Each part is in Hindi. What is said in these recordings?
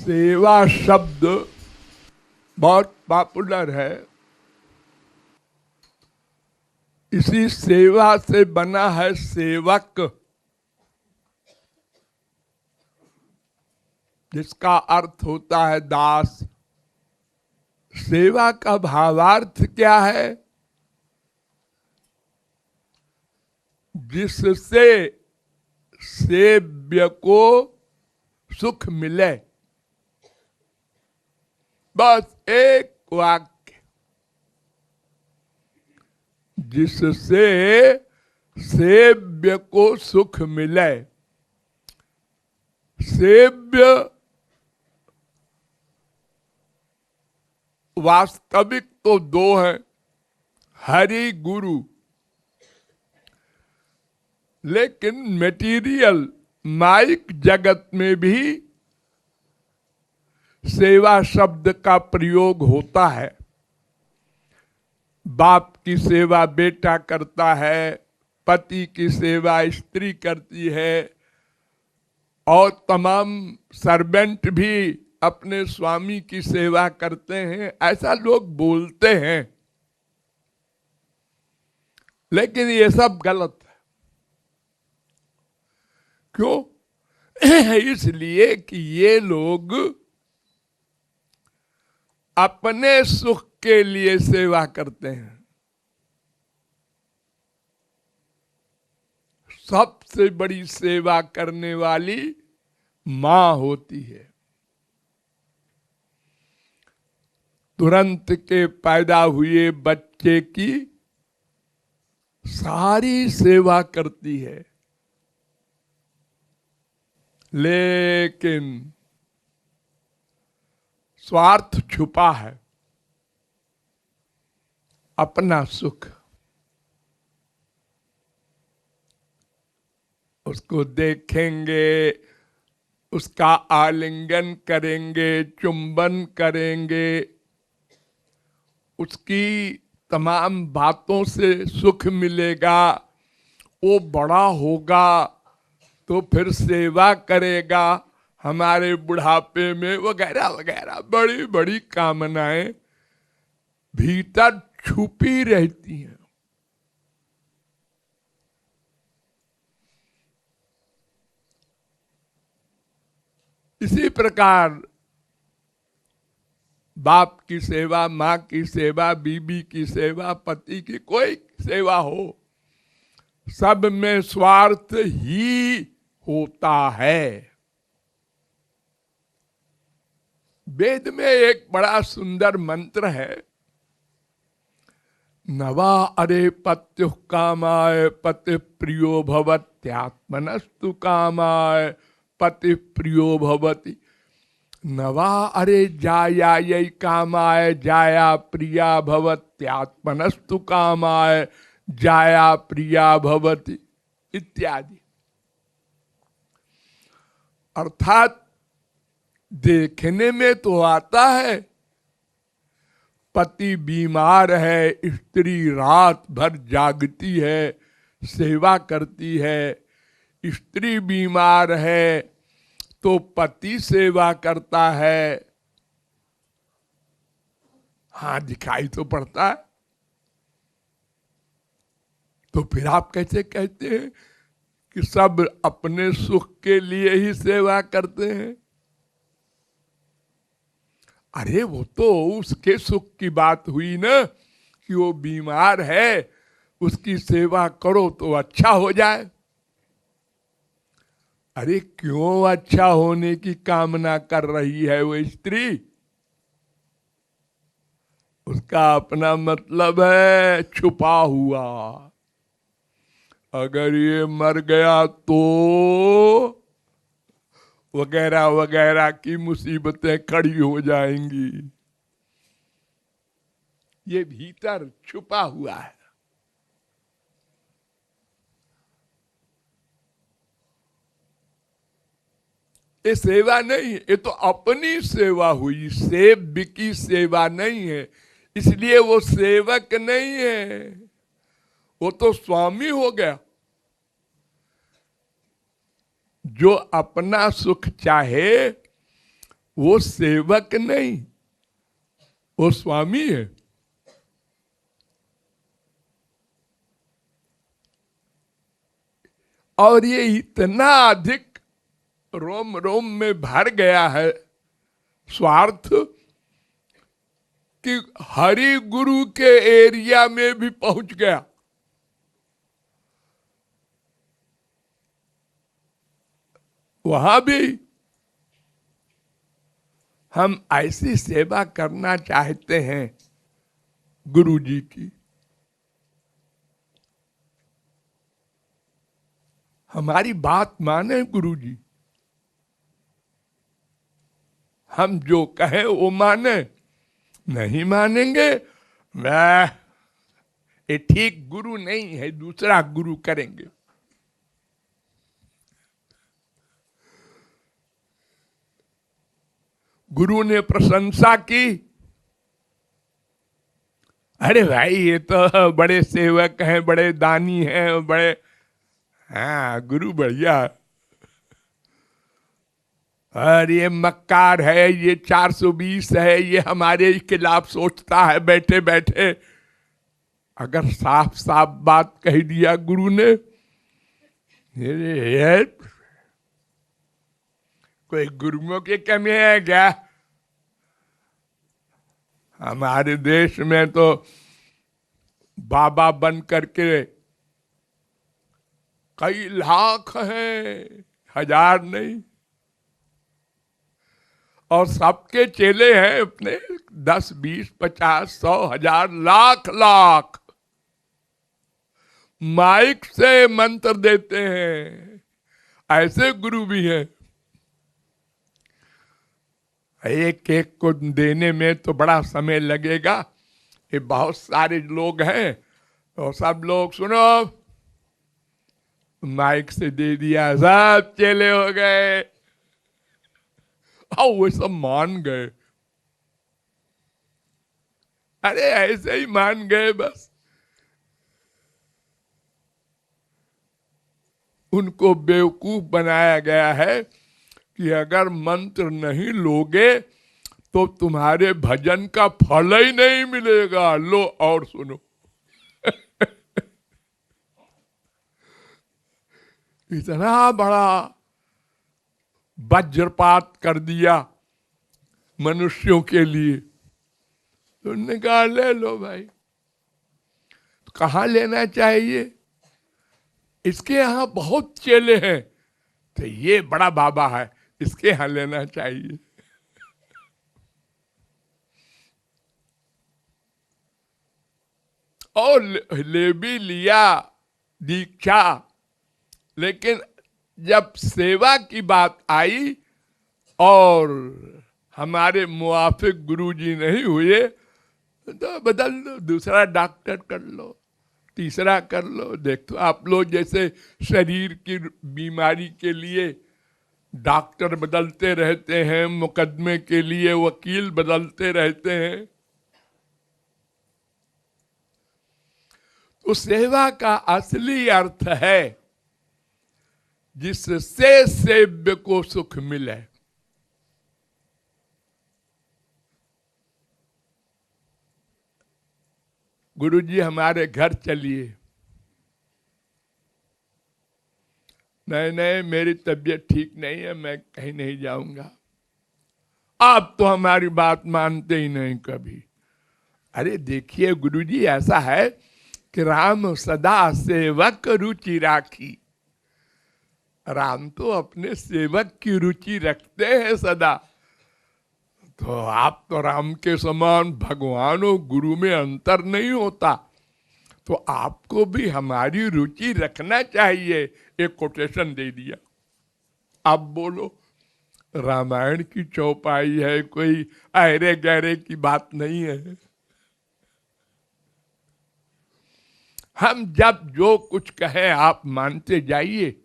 सेवा शब्द बहुत पॉपुलर है। इसी सेवा से बना है सेवक, जिसका अर्थ होता है दास। सेवा का भावार्थ क्या है? जिससे सेव्य को सुख मिले। बस एक वाक्य, जिससे सेव्य को सुख मिले। सेव्य वास्तविक तो दो हैं, हरि गुरु। लेकिन मटेरियल माइक जगत में भी सेवा शब्द का प्रयोग होता है। बाप की सेवा बेटा करता है, पति की सेवा स्त्री करती है, और तमाम सर्वेंट भी अपने स्वामी की सेवा करते हैं। ऐसा लोग बोलते हैं, लेकिन ये सब गलत है। क्यों? इसलिए कि ये लोग अपने सुख के लिए सेवा करते हैं। सबसे बड़ी सेवा करने वाली मां होती है। तुरंत के पैदा हुए बच्चे की सारी सेवा करती है। लेकिन स्वार्थ छुपा है, अपना सुख। उसको देखेंगे, उसका आलिंगन करेंगे, चुंबन करेंगे, उसकी तमाम बातों से सुख मिलेगा। वो बड़ा होगा तो फिर सेवा करेगा हमारे बुढ़ापे में, वगैरह वगैरह बड़ी बड़ी कामनाएं भीतर छुपी रहती हैं। इसी प्रकार बाप की सेवा, माँ की सेवा, बीबी की सेवा, पति की कोई सेवा हो, सब में स्वार्थ ही होता है। वेद में एक बड़ा सुंदर मंत्र है, नवा अरे पत्यु कामाय पति प्रियो भवत्यात्मनस्तु कामाय पति प्रियो भवति। नवा अरे जायायै कामाय जाया प्रिया भवत्यात्मनस्तु कामाय जाया प्रिया भवति इत्यादि। अर्थात देखने में तो आता है, पति बीमार है, स्त्री रात भर जागती है, सेवा करती है। स्त्री बीमार है तो पति सेवा करता है। हाँ, दिखाई तो पड़ता है। तो फिर आप कैसे कहते हैं कि सब अपने सुख के लिए ही सेवा करते हैं? अरे वो तो उसके सुख की बात हुई ना, कि वो बीमार है, उसकी सेवा करो तो अच्छा हो जाए। अरे क्यों अच्छा होने की कामना कर रही है वो स्त्री? उसका अपना मतलब है छुपा हुआ। अगर ये मर गया तो वगैरह वगैरह की मुसीबतें खड़ी हो जाएंगी। ये भीतर छुपा हुआ है। ये सेवा नहीं है, ये तो अपनी सेवा हुई, सेव्य की सेवा नहीं है। इसलिए वो सेवक नहीं है, वो तो स्वामी हो गया। जो अपना सुख चाहे वो सेवक नहीं, वो स्वामी है। और ये इतना अधिक रोम रोम में भर गया है स्वार्थ कि हरि गुरु के एरिया में भी पहुंच गया। वहां भी हम ऐसी सेवा करना चाहते हैं गुरु जी की। हमारी बात माने गुरु जी, हम जो कहें वो माने। नहीं मानेंगे, वह ये ठीक गुरु नहीं है, दूसरा गुरु करेंगे। गुरु ने प्रशंसा की, अरे भाई ये तो बड़े सेवक हैं, बड़े दानी हैं, बड़े, हाँ गुरु बढ़िया। और ये मक्कार है, ये 420 है, ये हमारे खिलाफ सोचता है बैठे बैठे। अगर साफ साफ बात कह दिया गुरु ने, ये कोई गुरुओं की कमी है क्या? हमारे देश में तो बाबा बन करके कई लाख हैं, हजार नहीं। और सबके चेले हैं अपने 10, 20, 50, 100, 1000, लाख लाख माइक से मंत्र देते हैं। ऐसे गुरु भी हैं। एक एक को देने में तो बड़ा समय लगेगा। ये बहुत सारे लोग हैं और सब लोग सुनो, माइक से दे दिया, सब चेले हो गए और वो सब मान गए। अरे ऐसे ही मान गए बस। उनको बेवकूफ बनाया गया है कि अगर मंत्र नहीं लोगे तो तुम्हारे भजन का फल ही नहीं मिलेगा। लो और सुनो। इतना बड़ा वज्रपात कर दिया मनुष्यों के लिए। तो उन्होंने कहा ले लो भाई। तो कहाँ लेना चाहिए? इसके यहाँ बहुत चेले हैं, तो ये बड़ा बाबा है, इसके यहाँ लेना चाहिए। और ले भी लिया दीक्षा, लेकिन जब सेवा की बात आई और हमारे मुआफिक गुरुजी नहीं हुए तो बदल लो, दूसरा डॉक्टर कर लो, तीसरा कर लो। देखो आप लोग जैसे शरीर की बीमारी के लिए डॉक्टर बदलते रहते हैं, मुकदमे के लिए वकील बदलते रहते हैं, तो सेवा का असली अर्थ है जिससे सेव्य को सुख मिले। गुरुजी हमारे घर चलिए। नहीं नहीं मेरी तबीयत ठीक नहीं है, मैं कहीं नहीं जाऊंगा। आप तो हमारी बात मानते ही नहीं कभी। अरे देखिए गुरुजी, ऐसा है कि राम सदा सेवक रुचि राखी। राम तो अपने सेवक की रुचि रखते हैं सदा। तो आप तो राम के समान भगवान और गुरु में अंतर नहीं होता, तो आपको भी हमारी रुचि रखना चाहिए। एक कोटेशन दे दिया। आप बोलो, रामायण की चौपाई है, कोई अहरे गहरे की बात नहीं है। हम जब जो कुछ कहें आप मानते जाइए।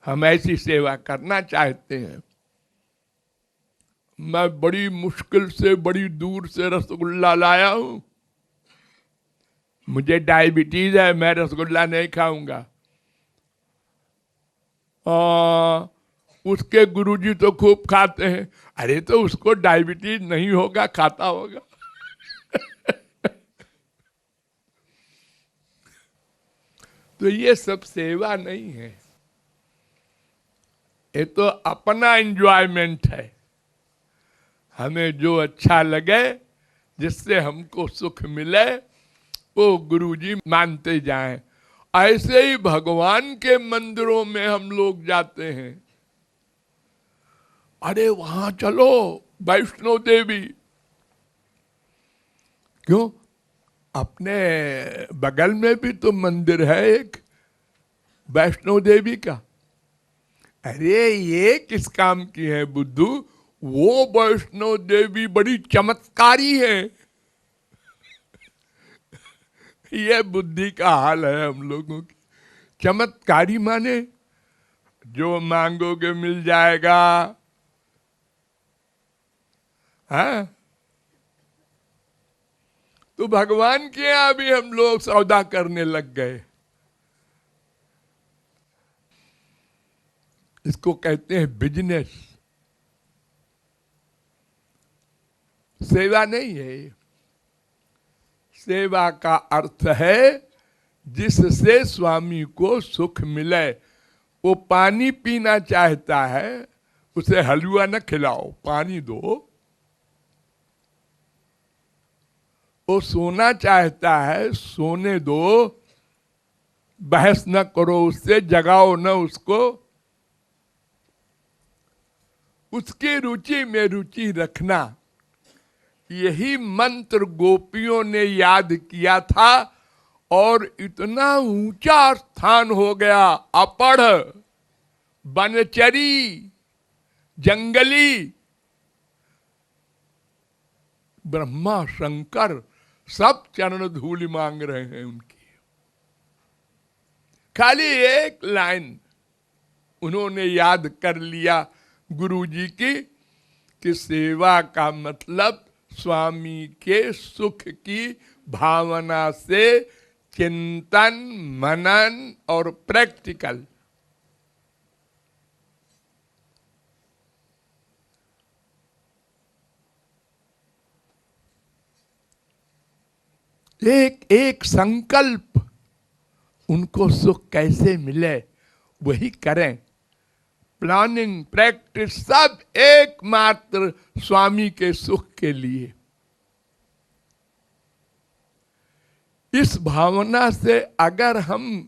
हम ऐसी सेवा करना चाहते हैं। मैं बड़ी मुश्किल से बड़ी दूर से रसगुल्ला लाया हूं। मुझे डायबिटीज है, मैं रसगुल्ला नहीं खाऊंगा। उसके गुरुजी तो खूब खाते हैं। अरे तो उसको डायबिटीज नहीं होगा, खाता होगा। तो ये सब सेवा नहीं है, ये तो अपना एंजॉयमेंट है। हमें जो अच्छा लगे, जिससे हमको सुख मिले, वो गुरुजी मानते जाएं। ऐसे ही भगवान के मंदिरों में हम लोग जाते हैं, अरे वहां चलो वैष्णो देवी, क्यों? अपने बगल में भी तो मंदिर है एक वैष्णो देवी का। अरे ये किस काम की है बुद्धू? वो वैष्णो देवी बड़ी चमत्कारी है। ये बुद्धि का हाल है हम लोगों की। चमत्कारी माने जो मांगोगे मिल जाएगा, हाँ? तो भगवान के यहां भी हम लोग सौदा करने लग गए। इसको कहते हैं बिजनेस, सेवा नहीं है। सेवा का अर्थ है जिससे स्वामी को सुख मिले। वो पानी पीना चाहता है, उसे हलवा न खिलाओ, पानी दो। वो सोना चाहता है, सोने दो, बहस न करो उससे, जगाओ न उसको। उसकी रुचि में रुचि रखना, यही मंत्र गोपियों ने याद किया था और इतना ऊंचा स्थान हो गया। अपढ़, बनचरी, जंगली, ब्रह्मा शंकर सब चरण धूलि मांग रहे हैं उनकी। खाली एक लाइन उन्होंने याद कर लिया गुरुजी की, कि सेवा का मतलब स्वामी के सुख की भावना से चिंतन, मनन और प्रैक्टिकल। एक एक संकल्प, उनको सुख कैसे मिले वही करें। प्लानिंग, प्रैक्टिस सब एकमात्र स्वामी के सुख के लिए। इस भावना से अगर हम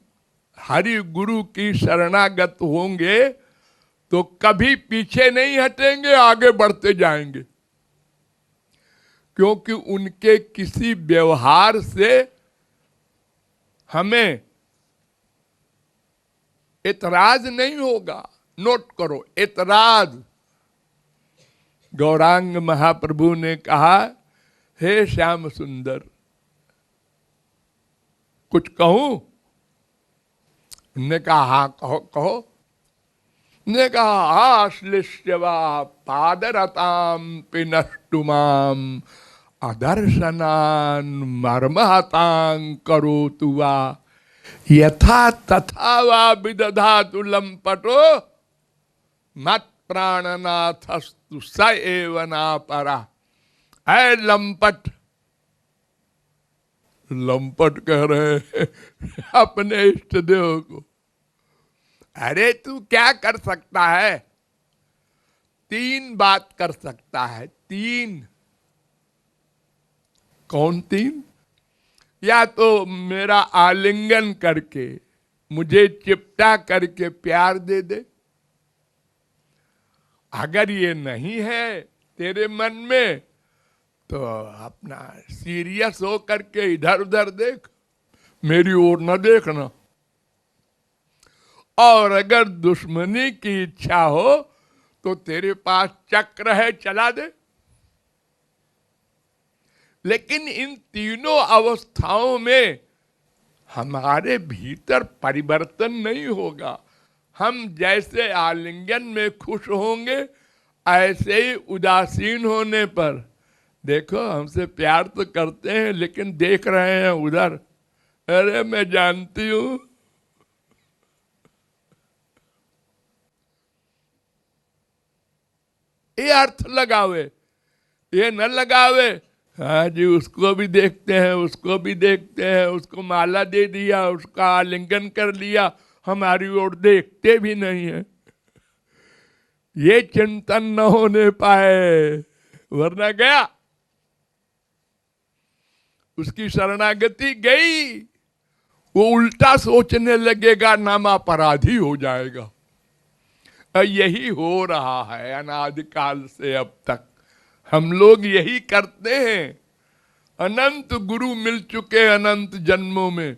हरि गुरु की शरणागत होंगे तो कभी पीछे नहीं हटेंगे, आगे बढ़ते जाएंगे। क्योंकि उनके किसी व्यवहार से हमें एतराज नहीं होगा। नोट करो, एतराज। गौरांग महाप्रभु ने कहा, हे श्याम सुंदर, कुछ कहूं? ने कहा हाँ कहो कहो। ने कहा, आश्लिष्यवा पादरताम पिनष्टुमाम अदर्शनान मर्महतां करोतु वा यथा तथा वा विदधातु लंपटो मत प्राणनाथस्तु स एव नापरा। ऐ लंपट, लंपट कह रहे हैं अपने इष्ट देव को। अरे तू क्या कर सकता है? तीन बात कर सकता है, तीन। कौन तीन? या तो मेरा आलिंगन करके, मुझे चिपटा करके प्यार दे दे। अगर ये नहीं है तेरे मन में तो अपना सीरियस हो करके इधर उधर देख, मेरी ओर न देखना। और अगर दुश्मनी की इच्छा हो तो तेरे पास चक्र है, चला दे। लेकिन इन तीनों अवस्थाओं में हमारे भीतर परिवर्तन नहीं होगा। हम जैसे आलिंगन में खुश होंगे, ऐसे ही उदासीन होने पर, देखो हमसे प्यार तो करते हैं लेकिन देख रहे हैं उधर, अरे मैं जानती हूं। ये अर्थ लगावे, ये न लगावे हाँ जी उसको भी देखते हैं, उसको भी देखते हैं, उसको माला दे दिया, उसका आलिंगन कर लिया, हमारी ओर देखते भी नहीं है। ये चिंतन न होने पाए, वरना गया, उसकी शरणागति गई, वो उल्टा सोचने लगेगा, नामापराधी हो जाएगा। यही हो रहा है अनादिकाल से अब तक, हम लोग यही करते हैं। अनंत गुरु मिल चुके अनंत जन्मों में,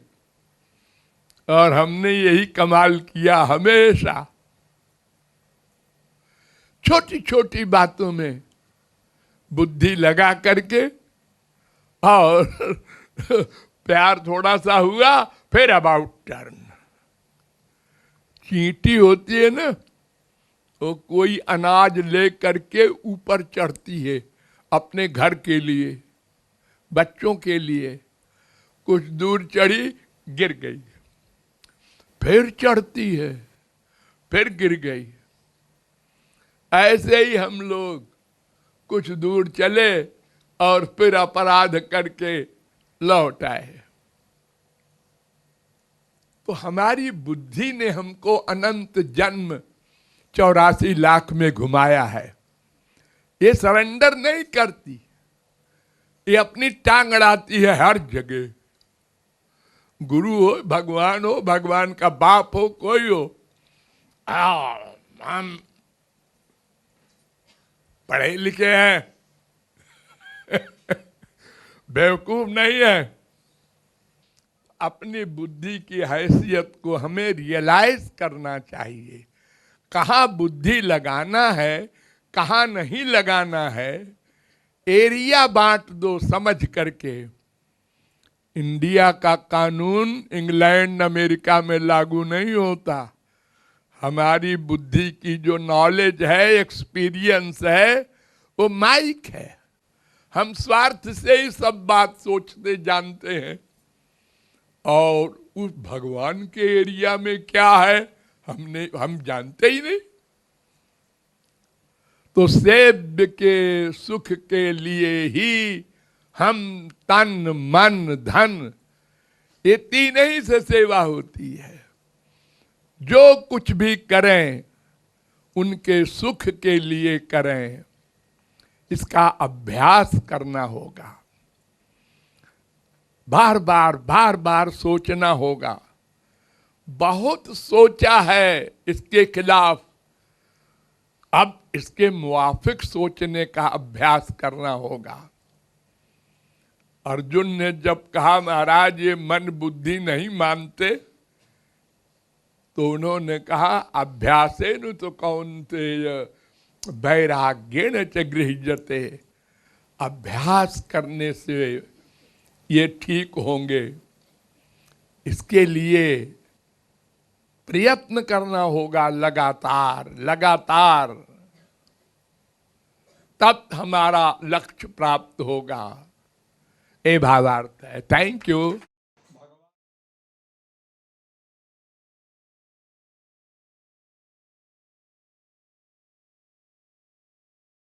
और हमने यही कमाल किया हमेशा। छोटी छोटी बातों में बुद्धि लगा करके, और प्यार थोड़ा सा हुआ फिर अबाउट टर्न। चींटी होती है ना, वो कोई अनाज ले करके ऊपर चढ़ती है अपने घर के लिए, बच्चों के लिए। कुछ दूर चढ़ी, गिर गई, फिर चढ़ती है, फिर गिर गई। ऐसे ही हम लोग कुछ दूर चले और फिर अपराध करके लौट आए। तो हमारी बुद्धि ने हमको अनंत जन्म 84 लाख में घुमाया है। ये सरेंडर नहीं करती, ये अपनी टांग अड़ाती है हर जगह। गुरु हो, भगवान हो, भगवान का बाप हो, कोई हो, हम पढ़े लिखे हैं, बेवकूफ नहीं है। अपनी बुद्धि की हैसियत को हमें रियलाइज करना चाहिए। कहाँ बुद्धि लगाना है, कहाँ नहीं लगाना है, एरिया बांट दो समझ करके। इंडिया का कानून इंग्लैंड अमेरिका में लागू नहीं होता। हमारी बुद्धि की जो नॉलेज है, एक्सपीरियंस है, वो माइक है। हम स्वार्थ से ही सब बात सोचते जानते हैं, और उस भगवान के एरिया में क्या है हम जानते ही नहीं। तो सेव्य के सुख के लिए ही हम तन मन धन, ये तीन ही से सेवा होती है। जो कुछ भी करें उनके सुख के लिए करें, इसका अभ्यास करना होगा। बार बार सोचना होगा। बहुत सोचा है इसके खिलाफ, अब इसके मुवाफिक सोचने का अभ्यास करना होगा। अर्जुन ने जब कहा महाराज ये मन बुद्धि नहीं मानते, तो उन्होंने कहा अभ्यासेन तो कौन्तेय वैराग्येन च गृह्यते। अभ्यास करने से ये ठीक होंगे। इसके लिए प्रयत्न करना होगा लगातार लगातार, तब हमारा लक्ष्य प्राप्त होगा। ये भावार्थ है। Thank you.